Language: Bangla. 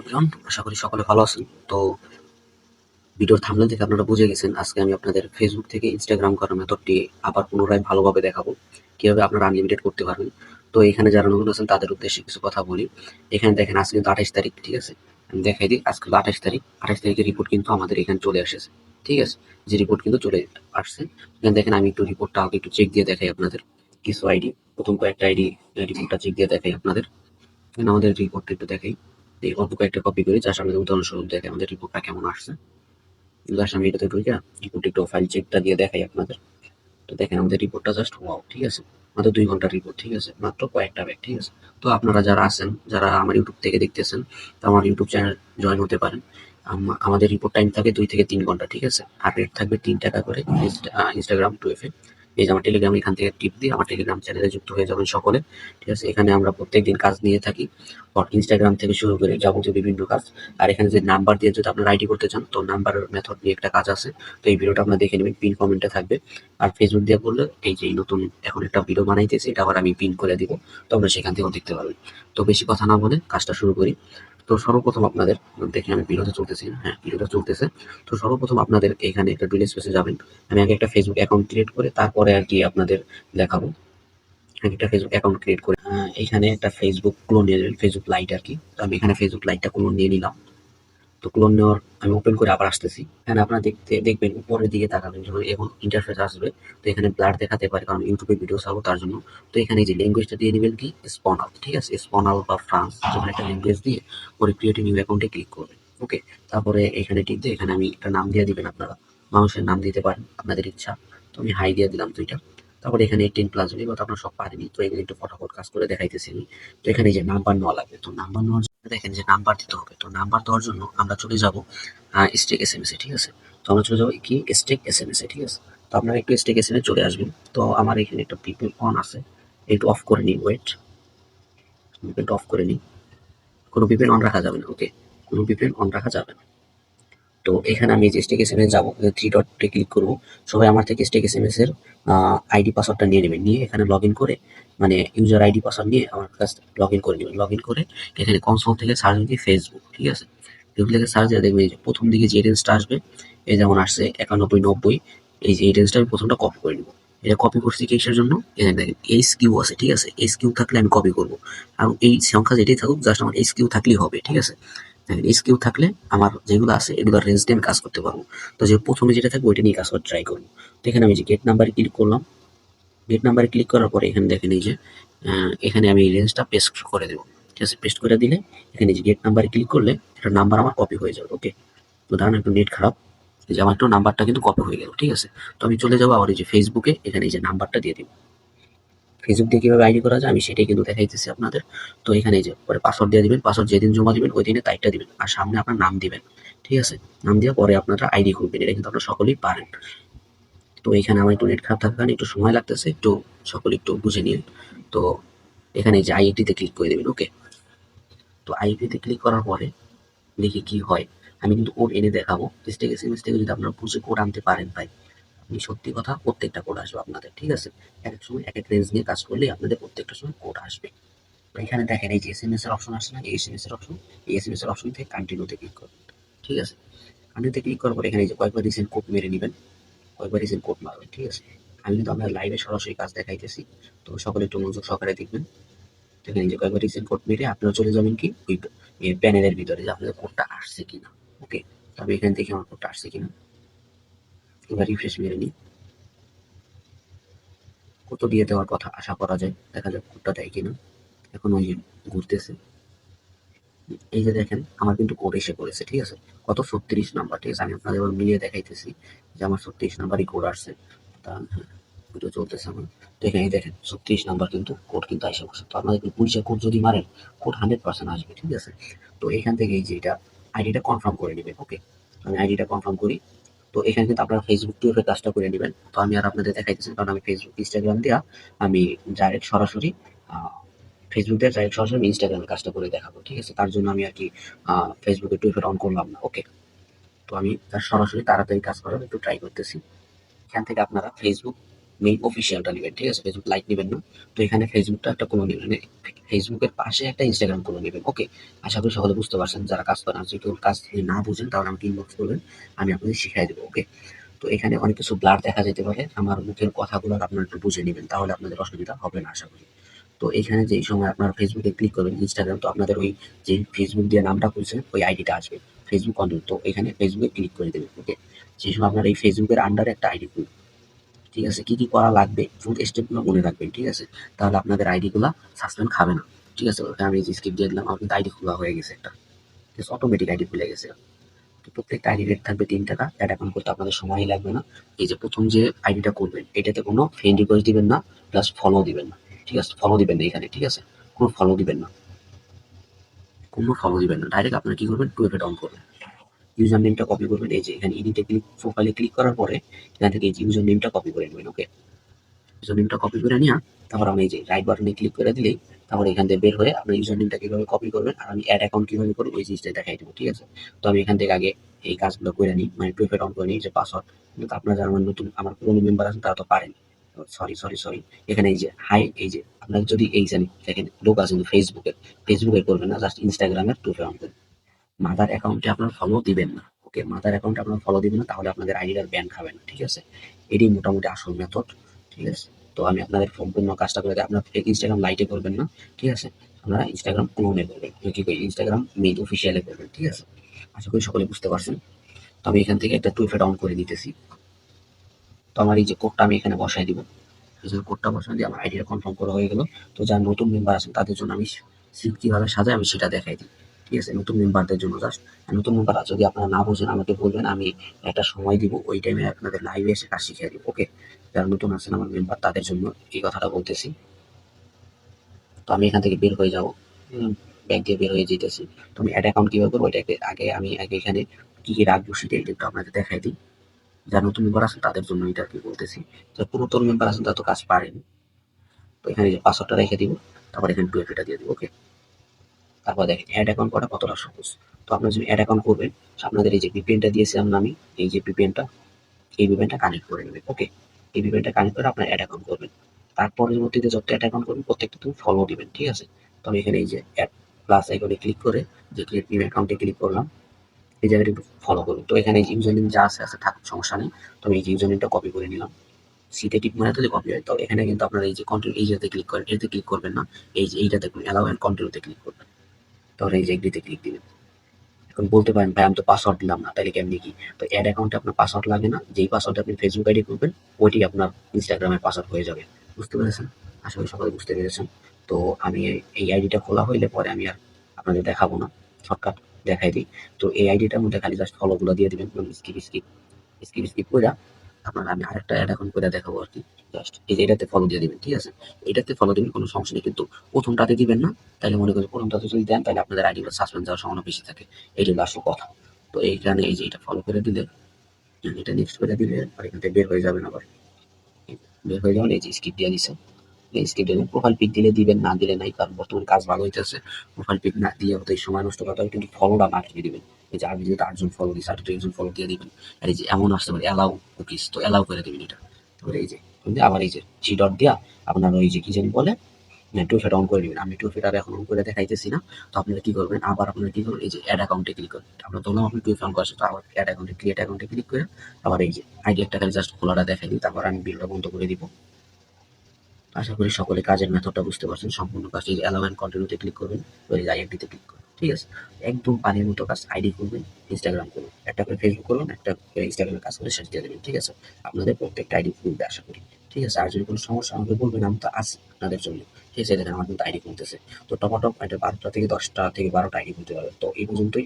এভরিওয়ান, আশা করি সকলে ভালো আছেন। তো ভিডিওর থাম্বনেল থেকে আপনারা বুঝে গেছেন, আজকে আমি আপনাদের ফেসবুক থেকে ইনস্টাগ্রাম করার মেথডটি আবার পুনরায় ভালোভাবে দেখাবো, কিভাবে আপনারা আনলিমিটেড করতে পারবেন। তো এখানে যারা নতুন আছেন তাদের উদ্দেশ্যে কিছু কথা বলি। এখানে দেখেন আজকে কিন্তু 28 তারিখ, ঠিক আছে। আমি দেখাই দিই, আজকে 28 তারিখ। 28 তারিখের রিপোর্ট কিন্তু আমাদের এখানে চলে এসেছে, ঠিক আছে। যে রিপোর্ট কিন্তু চলে আসছে, এখানে দেখেন আমি একটু রিপোর্টটা আগে একটু চেক দিয়ে দেখাই আপনাদের। কিছু আইডি, প্রথম কয়েকটা আইডি রিপোর্টটা চেক দিয়ে দেখাই আপনাদের। এখানে আমাদের রিপোর্টটা একটু দেখাই। এই অল্প কয়েকটা কপি করি, যার সামনে উদাহরণস্বরূপ দেখে আমাদের রিপোর্টটা কেমন আসছে। যার সামনে এটাতে ঢুকে রিপোর্ট একটু ফাইল চেকটা দিয়ে দেখাই আপনাদের। তো দেখেন আমাদের রিপোর্টটা জাস্ট ওয়াও, ঠিক আছে। মাত্র 2 ঘন্টার রিপোর্ট, ঠিক আছে, মাত্র কয়েকটা ব্যাগ, ঠিক আছে। তো আপনারা যারা আছেন, যারা আমার ইউটিউব থেকে দেখতেছেন, তো আমার ইউটিউব চ্যানেল জয়েন হতে পারেন। আমাদের রিপোর্ট টাইম থাকে 2 থেকে 3 ঘন্টা, ঠিক আছে। আর রেট থাকবে 3 টাকা করে ইনস্টাগ্রাম টুয়েফে। এই যে আমার টেলিগ্রাম, এখান থেকে টিপ দিয়ে আমার টেলিগ্রাম চ্যানেলে যুক্ত হয়ে যাবেন সকলে, ঠিক আছে। এখানে আমরা প্রত্যেকদিন কাজ নিয়ে থাকি, ইনস্টাগ্রাম থেকে শুরু করে যাবতীয় বিভিন্ন কাজ। আর এখানে যে নাম্বার দিয়ে যদি আপনারা আইডি করতে চান, তো নাম্বারের মেথড নিয়ে একটা কাজ আছে। তো এই ভিডিওটা আপনারা দেখে নেবেন, পিন কমেন্টে থাকবে। আর ফেসবুক দিয়ে করলে এই যে নতুন এখন একটা ভিডিও বানাইতেছি, এটা আবার আমি পিন করে দিব, তো আপনারা সেখান থেকেও দেখতে পারবেন। তো বেশি কথা না বলে কাজটা শুরু করি। তো সর্বপ্রথম আপনাদের, দেখি আমি ভিডিওতে চলতেছি, হ্যাঁ ভিডিওটা চলতেছে। তো সর্বপ্রথম আপনাদের এখানে একটা ডিটেলস পেজে যাবেন। আমি আগে একটা ফেসবুক অ্যাকাউন্ট ক্রিয়েট করে তারপরে আর কি আপনাদের দেখাবো। আগে একটা ফেসবুক অ্যাকাউন্ট ক্রিয়েট করে এখানে একটা ফেসবুক ক্লোন নিয়ে নেবেন, ফেসবুক লাইট আর কি। তো আমি এখানে ফেসবুক লাইটটা ক্লোন নিয়ে নিলাম। তো ক্লোন নেওয়ার আমি ওপেন করে আবার আসতেছি। এখানে আপনারা দেখবেন উপরের দিকে তাকাবেন যখন এখন ইন্টারফেস আসবে। তো এখানে ব্লার দেখাতে পারে, কারণ ইউটিউবে ভিডিও ছাড়বো তার জন্য। তো এখানে যে ল্যাঙ্গুয়েজটা দিয়ে দিবেন কি স্পনাল, ঠিক আছে। স্পনাল বা ফ্রান্স যখন একটা ল্যাঙ্গুয়েজ দিয়ে পরে ক্রিয়েট নিউ অ্যাকাউন্টে ক্লিক করবেন, ওকে। তারপরে এখানে টিপ দিয়ে এখানে আমি একটা নাম দিয়ে দিবেন আপনারা। মানুষের নাম দিতে পারেন আপনাদের ইচ্ছা। তো আমি হাই দিয়ে দিলাম 2টা। তারপরে এখানে 18+ যদি বা আপনারা সব পারেনি, তো এগুলো একটু ফটাফট কাজ করে দেখাইতেছি আমি। তো এখানে যে নাম্বার নেওয়া লাগবে, তো নাম্বার নেওয়ার দেখেন যে নাম্বার দিতে হবে। তো নাম্বার দেওয়ার জন্য আমরা চলে যাব স্টেক এসএমএস এ, ঠিক আছে। তো আমরা চলে যাবো কি স্টেক এসএমএস এ, ঠিক আছে। তো আপনারা একটু স্টেক এসএমএস চলে আসবেন। তো আমার এখানে একটা পিপল অন আছে, একটু অফ করে নিই, ওয়েট, পিপলটা অফ করে নিই। কোনো পিপল অন রাখা যাবে না, ওকে, কোনো পিপল অন রাখা যাবে না। তো এখানে আমি যে স্টেক এসএমএস যাবো, 3 ডটে ক্লিক করবো। সবাই আমার থেকে স্টেক এসএমএস এর আইডি পাসওয়ার্ডটা নিয়ে নেবেন, নিয়ে এখানে লগ ইন করে, মানে ইউজার আইডি পাসওয়ার্ড নিয়ে আমার কাছ লগ ইন করে নেবেন। লগ ইন করে এখানে কনসোল থেকে সার্চ দিই ফেসবুক, ঠিক আছে। ফেসবুক থেকে সার্চ দিয়ে দেখবেন এই যে প্রথম দিকে যে রেঞ্জটা আসবে, এই যেমন আসছে 91, 90, এই যে এই রেঞ্জটা আমি প্রথমটা কপি করে নেবো। এটা কপি করছি কিসের জন্য, এখানে দেখেন এইচ কিউ আছে, ঠিক আছে। এইচ কিউ থাকলে আমি কপি করবো, আর এই সংখ্যা যেটাই থাকুক জাস্ট আমার এইচ কিউ থাকলেই হবে, ঠিক আছে। দেখেন এইচ কিউ থাকলে আমার যেগুলো আছে এগুলো রেঞ্জ দিয়ে আমি কাজ করতে পারবো। তো যে প্রথমে যেটা থাকবে ওইটা নিয়ে কাজ করার ট্রাই করবো। তো এখানে আমি যে গেট নাম্বারে ক্লিক করলাম। গেট নাম্বারে ক্লিক করার পরে এখানে দেখেন এই যে এখানে আমি রেঞ্জটা পেস্ট করে দেবো, ঠিক আছে। পেস্ট করে দিলে এখানে যে গেট নাম্বারে ক্লিক করলে একটা নাম্বার আমার কপি হয়ে যাবে, ওকে। তো ধরেন একটু নেট খারাপ, এই যে আমার একটু নাম্বারটা কিন্তু কপি হয়ে গেল, ঠিক আছে। তো আমি চলে যাবো আবার এই যে ফেসবুকে, এখানে এই যে নাম্বারটা দিয়ে দিব। ফেসবুক দিয়ে কিভাবে আইডি করা যায় আমি সেটাই কিন্তু দেখাইতেছি আপনাদের। তো এখানে এই যে পরে পাসওয়ার্ড দিয়ে দিবেন, পাসওয়ার্ড যেদিন জমা দিবেন ওই দিনে তারিখটা দিবেন, আর সামনে আপনার নাম দিবেন, ঠিক আছে। নাম দেওয়ার পরে আপনারা আইডি খুলবেন, এটা কিন্তু আপনারা সকলেই পারেন। তো এখানে আমার একটু নেট খারাপ থাকার কারণে একটু সময় লাগতেছে, একটু সকলে একটু বুঝে নিন। তো এখানে এই যে আইডিতে ক্লিক করে দেবেন, ওকে। তো আইডিতে ক্লিক করার পরে দেখি কি হয়। আমি কিন্তু কোড এনে দেখাবো, স্টেক এসএমএস থেকে যদি আপনারা বুঝে কোড আনতে পারেন ভাই, আপনি সত্যি কথা প্রত্যেকটা কোড আসবে আপনাদের, ঠিক আছে। এক এক সময় এক এক রেঞ্জ নিয়ে কাজ করলে আপনাদের প্রত্যেকটা সময় কোড আসবে। তো এখানে দেখেন এই যে এসএমএস এর অপশন আসছে না, এই এসএমএস এর অপশন, এই এসএমএস এর অপশন থেকে কন্টিনিউতে ক্লিক করবেন, ঠিক আছে। কন্টিনিউতে ক্লিক করার পর এখানে এই যে কয়েকবার রিসেন্ট কোড মেরে নেবেন, কয়েকবার রিসেন্ট কোড মারবেন, ঠিক আছে। আমি কিন্তু আপনার লাইভে সরাসরি কাজ দেখাইতেছি, তো সকলে একটু মনোযোগ সহকারে দেখবেন। দেখেন এই যে কয়েকবার রিসেন্ট কোড মেরে আপনারা চলে যাবেন কি ওই প্যানেলের ভিতরে যে আপনাদের কোডটা আসছে কিনা, ওকে। তবে এখান থেকে আমার কোডটা আসছে কিনা এবার রিফ্রেশ মেরে নিই। কত দিয়ে দেওয়ার কথা আশা করা যায়, দেখা যাক কোডটা দেয় কিনা। এখন ওই যে ঘুরতেছে, এই যে দেখেন আমার কিন্তু কোড এসে পড়েছে, ঠিক আছে। কত 36 নাম্বার, ঠিক আছে। আমি আপনাদের এবার মিলিয়ে দেখাইতেছি যে আমার 36 নাম্বারই কোড আসছে। তা ভিডিও চলতেছে আমার। তো এখানে দেখেন 36 নাম্বার কিন্তু কোড কিন্তু এসে পড়ছে। তো আপনাদের পুলিশের কোড যদি মারেন কোড 100% আসবে, ঠিক আছে। তো এখান থেকে এই যে এটা আইডিটা কনফার্ম করে নেবেন, ওকে। আমি আইডিটা কনফার্ম করি। তো এখানে কিন্তু আপনারা ফেসবুক টুইটার কাজটা করে নেবেন। তো আমি আর আপনাদের দেখাইতেছি কারণ আমি ফেসবুক ইনস্টাগ্রাম দিয়া আমি ডাইরেক্ট সরাসরি ফেসবুক দিয়ে ডাইরেক্ট সরাসরি আমি ইনস্টাগ্রামে কাজটা করে দেখাবো, ঠিক আছে। তার জন্য আমি আর কি ফেসবুকে টুইটার অন করলাম না, ওকে। তো আমি তার সরাসরি তাড়াতাড়ি কাজ করার একটু ট্রাই করতেছি। এখান থেকে আপনারা ফেসবুক মেইন অফিসিয়ালটা নেবেন, ঠিক আছে? ফেসবুক লাইট নেবেন না। তো এখানে ফেসবুকটা একটা কোনো নেবেন, মানে ফেসবুকের পাশে একটা ইনস্টাগ্রাম কোনো নেবেন, ওকে? আশা করি সকলে বুঝতে পারছেন। যারা কাজ করেন, আর যদি কাজ যদি না বুঝেন তাহলে আমাকে ইনবক্স করবেন, আমি আপনাদের শিখাই দেবো, ওকে? তো এখানে অনেক কিছু ব্লার দেখা যেতে পারে, আমার মুখের কথাগুলো আপনারা একটু বুঝে নেবেন, তাহলে আপনাদের অসুবিধা হবে না আশা করি। তো এখানে যেই সময় আপনার ফেসবুকে ক্লিক করবেন, ইনস্টাগ্রাম, তো আপনাদের ওই যে ফেসবুক দিয়ে নামটা খুলছেন ওই আইডিটা আসবে, ফেসবুক কন্টেন্ট। তো এখানে ফেসবুকে ক্লিক করে দেবেন, ওকে? সেই সময় আপনার এই ফেসবুকের আন্ডারে একটা আইডি খুলবে, ঠিক আছে? কি কি করা লাগবে ফুল স্টেপগুলো মনে রাখবেন, ঠিক আছে? তাহলে আপনাদের আইডিগুলা সাসপেন্ড খাবে না, ঠিক আছে? ওটা আমি স্কিপ দিয়ে দিলাম, আপনাদের আইডি খোলা হয়ে গেছে একটা, ঠিক আছে? অটোমেটিক আইডি খুলে গেছে। তো প্রত্যেকটা আইডি রেট থাকবে 3 টাকা, অ্যাড অ্যাকাউন্ট করতে আপনাদের সময়ই লাগবে না। এই যে প্রথম যে আইডিটা করবেন এটাতে কোনো ফ্রেন্ড রিকোয়েস্ট দিবেন না, প্লাস ফলো দিবেন না, ঠিক আছে? ফলো দিবেন না এখানে, ঠিক আছে? কোনো ফলো দিবেন না, কোনো ফলো দিবেন না। ডাইরেক্ট আপনারা কি করবেন, টু এফ অন করবেন। ইউজার নেমটা কপি করবেন, এই যে এখানে এডিটে ক্লিক, প্রোফাইলে ক্লিক করার পরে এখান থেকে এই যে ইউজার নেমটা কপি করে নেবেন, ওকে? ইউজার নেমটা কপি করে নিয়ে তারপর আমি এই যে রাইট বাটনে ক্লিক করে দিলেই তারপর এখান থেকে বের হয়ে আপনার ইউজার নেমটা কিভাবে কপি করবেন আর আমি অ্যাড অ্যাকাউন্ট কিভাবে করবো ওই জিনিসটা দেখাই দেবো, ঠিক আছে? তো আমি এখান থেকে আগে এই কাজগুলো করে নিই, মানে টু অন করে নিই, যে পাসওয়ার্ড। কিন্তু আপনারা যারা আমার নতুন, আমার পুরোনো মেম্বার আছেন তারা তো পারেন। সরি, এখানে এই যে হাই, এই যে আপনার যদি এই জানি দেখেন লোক আছে কিন্তু ফেসবুকে করবেন না, জাস্ট ইনস্টাগ্রামের টু অন করবেন। মাদার অ্যাকাউন্টে আপনার ফলো দিবেন না, ওকে? মাদার অ্যাকাউন্টে আপনার ফলো দিবেন না, তাহলে আপনাদের আইডিটার ব্যান খাবে না, ঠিক আছে? এটি মোটামুটি আসল মেথড, ঠিক আছে? তো আমি আপনাদের সম্পূর্ণ কাজটা করে দিই। আপনার ইনস্টাগ্রাম লাইটে করবেন না, ঠিক আছে? আপনারা ইনস্টাগ্রাম ক্লোনে করবেন, কি করি, ইনস্টাগ্রাম মেইন অফিসিয়ালে করবেন, ঠিক আছে? আশা করি সকলে বুঝতে পারছেন। তো আমি এখান থেকে একটা টু এফে ডাউন করে দিতেছি। তো আমার এই যে কোডটা আমি এখানে বসাই দিব, এই যে কোডটা বসাই দিয়ে আমার আইডিটা কনফার্ম করা হয়ে গেল। তো যারা নতুন মেম্বার আছেন তাদের জন্য আমি সিট কিভাবে সাজাই আমি সেটা দেখাই দিই, ঠিক আছে? নতুন মেম্বারদের জন্য জাস্ট, নতুন মেম্বার যদি আপনারা না বোঝেন আমাকে বলবেন, আমি একটা সময় দিব, ওই টাইমে আপনাদের লাইভে এসে কাজ শিখিয়ে দিব, ওকে? যারা নতুন আছেন আমার মেম্বার তাদের জন্য এই কথাটা বলতেছি। তো আমি এখান থেকে বের হয়ে যাবো, ব্যাংক দিয়ে বের হয়ে যেতেছি। তো আমি অ্যাড অ্যাকাউন্ট কিভাবে করবো এটাকে আগে এখানে কি কি রাখবো সেটা একটু আপনাকে দেখাই দিই। যারা নতুন মেম্বার আছেন তাদের জন্য এটা কি বলতেছি, যারা পুরাতন মেম্বার আছেন তারা তো কাজ পারেন। তো এখানে যে পাসওয়ার্ডটা রেখে দিব, তারপর এখানে টু এফ দিয়ে দিব, ওকে? তারপর দেখেন অ্যাড অ্যাকাউন্ট করা কতটা সহজ। তো আপনারা যদি অ্যাড অ্যাকাউন্ট করবেন, আপনাদের এই যে ভিপিএনটা দিয়েছিলাম না আমি, এই যে ভিপিএনটা, এই ভিপিএনটা কানেক্ট করে নেবেন, ওকে? এই ভিপিএনটা কানেক্ট করে আপনার অ্যাড অ্যাকাউন্ট করবেন। তার পরবর্তীতে যত অ্যাড অ্যাকাউন্ট করবেন প্রত্যেকটা তুমি ফলো দিবেন, ঠিক আছে? তো আমি এখানে এই যে অ্যাড প্লাস আইকনে ক্লিক করে যে ক্রিয়েট নিউ অ্যাকাউন্টে ক্লিক করলাম, এই জায়গাটা একটু ফলো করবেন। তো এখানে এই ইউজার নেম যা আছে থাকুক, সমস্যা নেই। তো আমি এই যে ইউজার নেমটা কপি করে নিলাম, সিতে টিপ মারাতে যে কপি হয়। তো এখানে কিন্তু আপনারা এই যে কন্টিনিউ, এই জায়গাতে ক্লিক করেন, এটাতে ক্লিক করবেন না, এই যে এইটাতে অ্যালাউ এন্ড কন্টিনিউতে ক্লিক করবেন। তাহলে এই যে এগ্রিতে ক্লিক দিবেন। এখন বলতে পারেন ভাই আমি তো পাসওয়ার্ড দিলাম না, তাহলে কেমনি কি? তো অ্যাড অ্যাকাউন্টে আপনার পাসওয়ার্ড লাগে না, যেই পাসওয়ার্ডে আপনি ফেসবুক আইডি করবেন ওইটি আপনার ইনস্টাগ্রামের পাসওয়ার্ড হয়ে যাবে। বুঝতে পেরেছেন? আশা করি সকলে বুঝতে পেরেছেন। তো আমি এই আইডিটা খোলা হইলে পরে আমি আর আপনাদের দেখাবো না, শর্টকাট দেখাই দিই। তো এই আইডিটার মধ্যে খালি জাস্ট ফলো গুলো দিয়ে দিবেন, স্কিপ কইরা আপনার আমি আরেকটা অ্যাড অ্যাকাউন্ট করে দেখাবো আর কি। জাস্ট এই যে এটাতে ফলো দিয়ে দিবেন, ঠিক আছে? এটাতে ফলো দিবেন, কোনো সমস্যা নেই, কিন্তু প্রথমটাতে দিবেন না। তাহলে মনে করেন প্রথমটাতে যদি দেন তাহলে আপনাদের আইডি সাসপেন্ড যাওয়ার সম্ভাবনা বেশি থাকে। এই জন্য আসল কথা। তো এইখানে এই যে এটা ফলো করে দিলে, এটা নেক্সট করে দিলে আর এখান থেকে বের হয়ে যাবেন আবার। বের হয়ে যাবেন, এই যে স্কিপ দিয়ে দিছে, এই স্কিপ দিবেন। প্রোফাইল পিক দিলে দিবেন, না দিলে নাই, কারণ বর্তমানে কাজ ভালো হইতেছে। প্রোফাইল পিক না দিয়ে হয়তো এই সময় নষ্ট করতে হবে, কিন্তু ফলোটা না দিয়ে দিবেন। এই যে আর ভিডিওতে 8 জন ফলো দিচ্ছে, 8 জন ফলো দিয়ে দিবেন। আর এই যে এমন আসতে পারে অ্যালাউ কুকিজ, তো অ্যালাউ করে দিবেন এটা। তারপরে এই যে আবার এই যে থ্রি ডট দিয়া আপনার ওই যে কি জানি বলে, টু ফিট অন করে দিবেন। আমি টু ফিট আর এখন অন করে দেখাইতেছি না। তো আপনারা কি করবেন, আবার আপনারা কি করবেন, এই যে অ্যাড অ্যাকাউন্টে ক্লিক করবেন। আমরা ধরলাম আপনি টু অন করছেন, তো আবার অ্যাড অ্যাকাউন্টে ক্রিয়েট অ্যাকাউন্টে ক্লিক করে আবার এই যে আইডি একটা খালি জাস্ট খোলাটা দেখাই দিই, তারপর আমি বিলটা বন্ধ করে দিব। আশা করি সকলে কাজের মেথডটা বুঝতে পারছেন। সম্পূর্ণ কাজ এই যে অ্যালাউ এন্ড কন্টিনিউতে ক্লিক করবেন, ওই আইডিতে ক্লিক করবেন, ঠিক আছে? একদম পানির মতো কাজ। আইডি করবেন, ইনস্টাগ্রাম করবেন, একটা করে ফেসবুক করবেন, একটা ইনস্টাগ্রামের কাজ করে শেষ দিয়ে দেবেন, ঠিক আছে? আপনাদের প্রত্যেকটা আইডি খুলবে আশা করি, ঠিক আছে? আর যদি কোনো সমস্যা আমাকে বলবেন, আমি তো আছি আপনাদের জন্য, ঠিক আছে? দেখেন আমার কিন্তু আইডি খুলতেছে। তো টপ একটা 12টা থেকে 10টা থেকে 12টা আইডি খুলতে পারবে। তো এই পর্যন্তই।